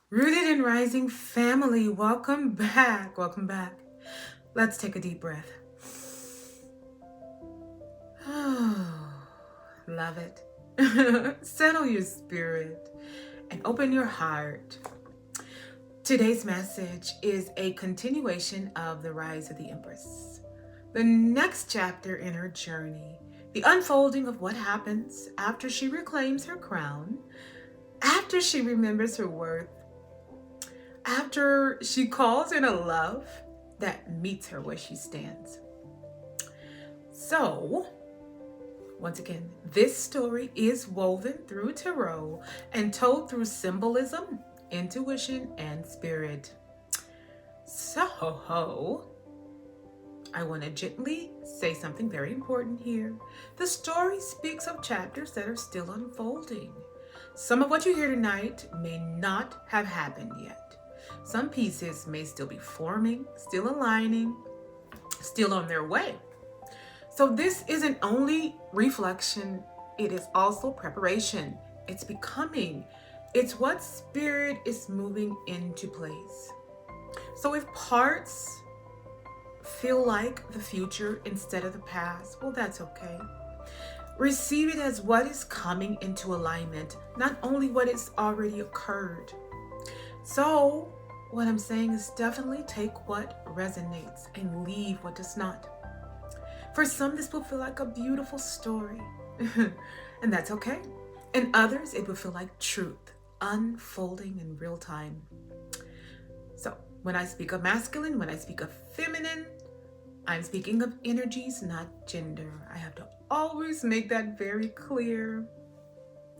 Rooted and Rising family, welcome back. Welcome back. Let's take a deep breath. Love it. Settle your spirit and open your heart. Today's message is a continuation of the rise of the Empress. The next chapter in her journey, the unfolding of what happens after she reclaims her crown, after she remembers her worth, after she calls in a love that meets her where she stands. So, once again, this story is woven through tarot and told through symbolism, intuition, and spirit. So, I want to gently say something very important here. The story speaks of chapters that are still unfolding. Some of what you hear tonight may not have happened yet. Some pieces may still be forming, still aligning, still on their way. So this isn't only reflection, it is also preparation. It's becoming. It's what spirit is moving into place. So if parts feel like the future instead of the past, well, that's okay. Receive it as what is coming into alignment, not only what has already occurred. So what I'm saying is definitely take what resonates and leave what does not. For some, this will feel like a beautiful story, and that's okay. And others, it will feel like truth, unfolding in real time. So when I speak of masculine, when I speak of feminine, I'm speaking of energies, not gender. I have to always make that very clear.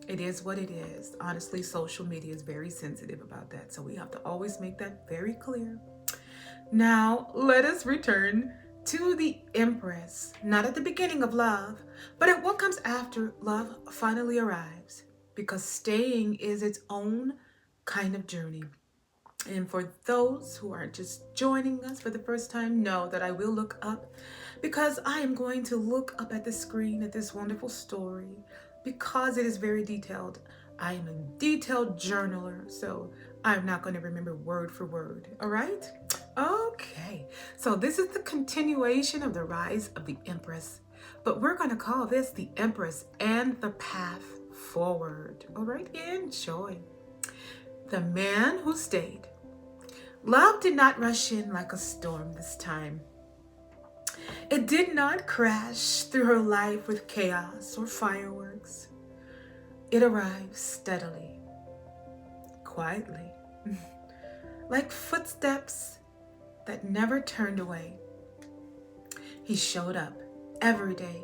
It is what it is. Honestly, social media is very sensitive about that. So we have to always make that very clear. Now, let us return to the Empress, not at the beginning of love, but at what comes after love finally arrives. Because staying is its own kind of journey. And for those who are just joining us for the first time, know that I will look up because I am going to look up at the screen at this wonderful story because it is very detailed. I am a detailed journaler, so I'm not going to remember word for word. All right? Okay. So this is the continuation of the rise of the Empress, but we're going to call this the Empress and the Path Forward. All right? Enjoy. The man who stayed. Love did not rush in like a storm this time. It did not crash through her life with chaos or fireworks. It arrived steadily, quietly, like footsteps that never turned away. He showed up every day,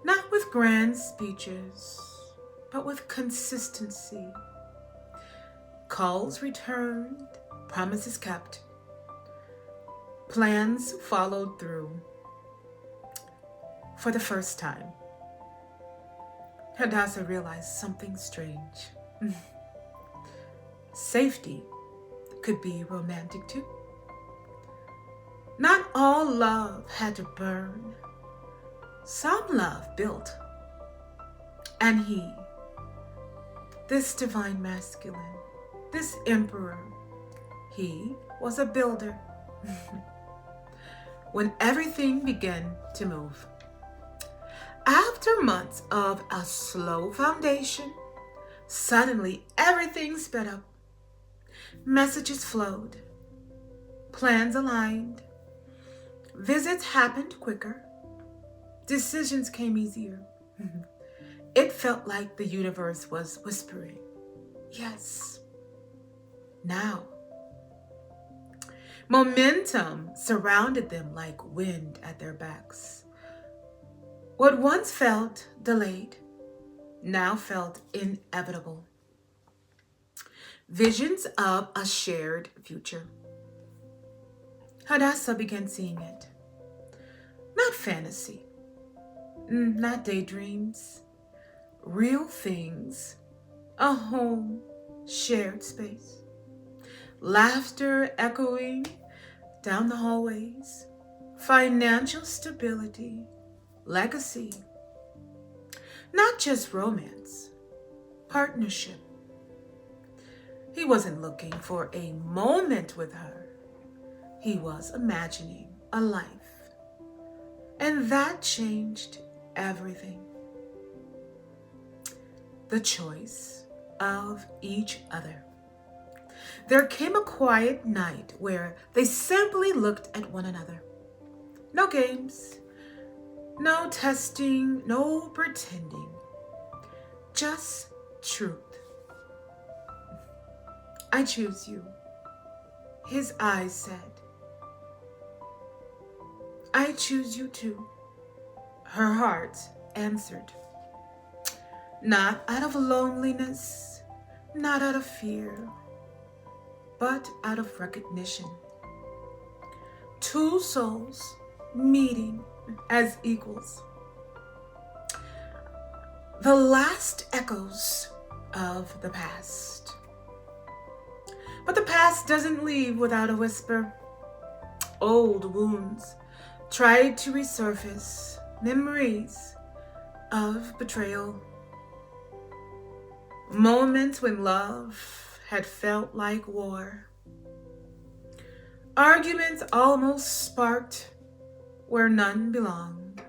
not with grand speeches, but with consistency. Calls returned, promises kept, plans followed through. For the first time, Hadassah realized something strange. Safety could be romantic too. Not all love had to burn. Some love built. And he, this divine masculine, this emperor, he was a builder. When everything began to move. After months of a slow foundation, suddenly everything sped up. Messages flowed. Plans aligned. Visits happened quicker. Decisions came easier. It felt like the universe was whispering, yes, now. Momentum surrounded them like wind at their backs. What once felt delayed now felt inevitable. Visions of a shared future. Hadassah began seeing it. Not fantasy, not daydreams, real things, a home, shared space. Laughter echoing down the hallways, financial stability, legacy. Not just romance, partnership. He He wasn't looking for a moment with her. He was imagining a life. And that changed everything. The choice of each other. There came a quiet night where they simply looked at one another. No games, no testing, no pretending. Just truth. I choose you, his eyes said. I choose you too, her heart answered. Not out of loneliness, not out of fear, but out of recognition. Two souls meeting as equals. The last echoes of the past. But the past doesn't leave without a whisper. Old wounds tried to resurface, memories of betrayal. Moments when love had felt like war. Arguments almost sparked where none belonged.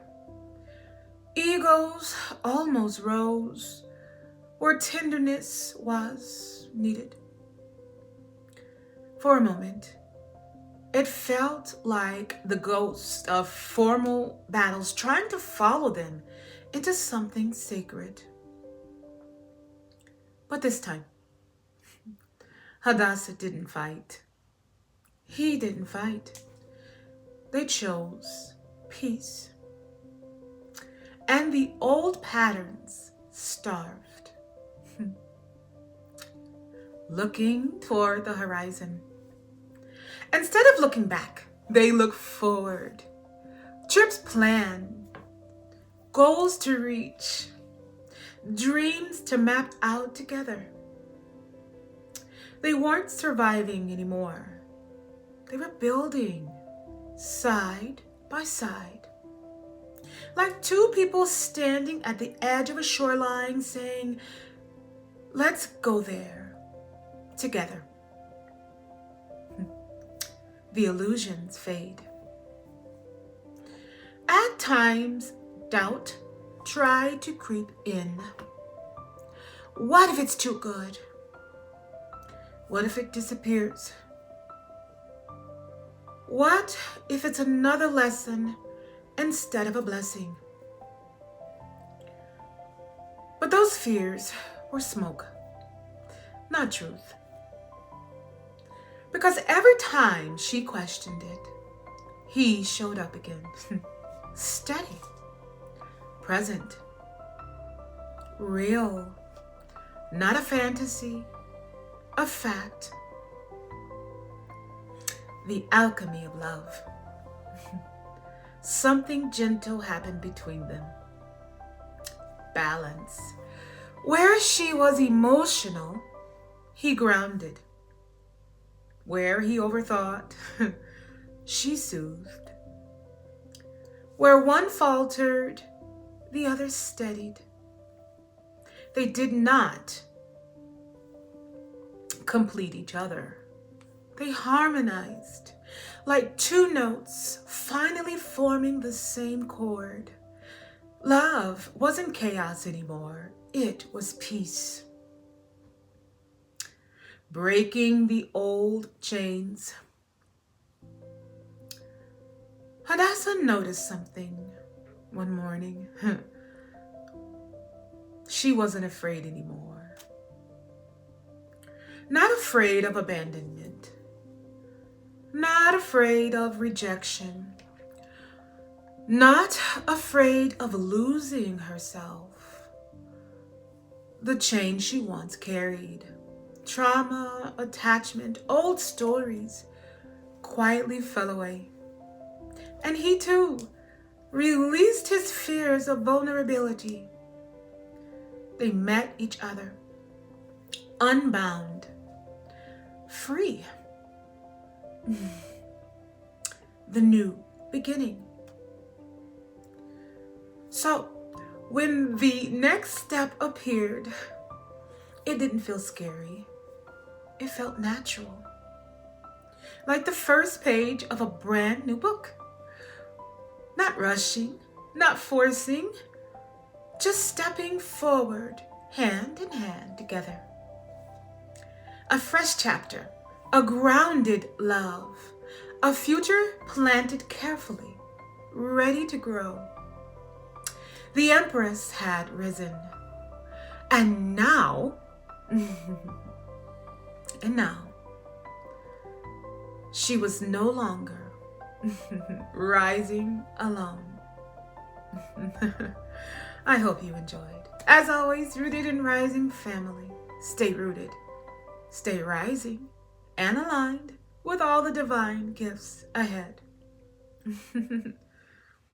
Egos almost rose where tenderness was needed. For a moment, it felt like the ghosts of formal battles trying to follow them into something sacred. But this time, Hadassah didn't fight. He didn't fight. They chose peace. And the old patterns starved. Looking toward the horizon. Instead of looking back, they look forward. Trips planned, goals to reach, dreams to map out together. They weren't surviving anymore. They were building side by side. Like two people standing at the edge of a shoreline saying, let's go there together. The illusions fade. At times, doubt tried to creep in. What if it's too good? What if it disappears? What if it's another lesson instead of a blessing? But those fears were smoke, not truth. Because every time she questioned it, he showed up again. Steady, present, real, not a fantasy, a fact. The alchemy of love. Something gentle happened between them. Balance. Where she was emotional, he grounded. Where he overthought, she soothed. Where one faltered, the other steadied. They did not complete each other. They harmonized, like two notes finally forming the same chord. Love wasn't chaos anymore. It was peace. Breaking the old chains. Hadassah noticed something one morning. She wasn't afraid anymore. Not afraid of abandonment. Not afraid of rejection. Not afraid of losing herself. The chain she once carried. Trauma, attachment, old stories quietly fell away. And he too released his fears of vulnerability. They met each other, unbound, free. The new beginning. So, when the next step appeared, it didn't feel scary. It felt natural, like the first page of a brand new book. Not rushing, not forcing, just stepping forward, hand in hand together. A fresh chapter, a grounded love, a future planted carefully, ready to grow. The Empress had risen, and now, she was no longer rising alone. I hope you enjoyed. As always, Rooted and Rising family, stay rooted, stay rising, and aligned with all the divine gifts ahead.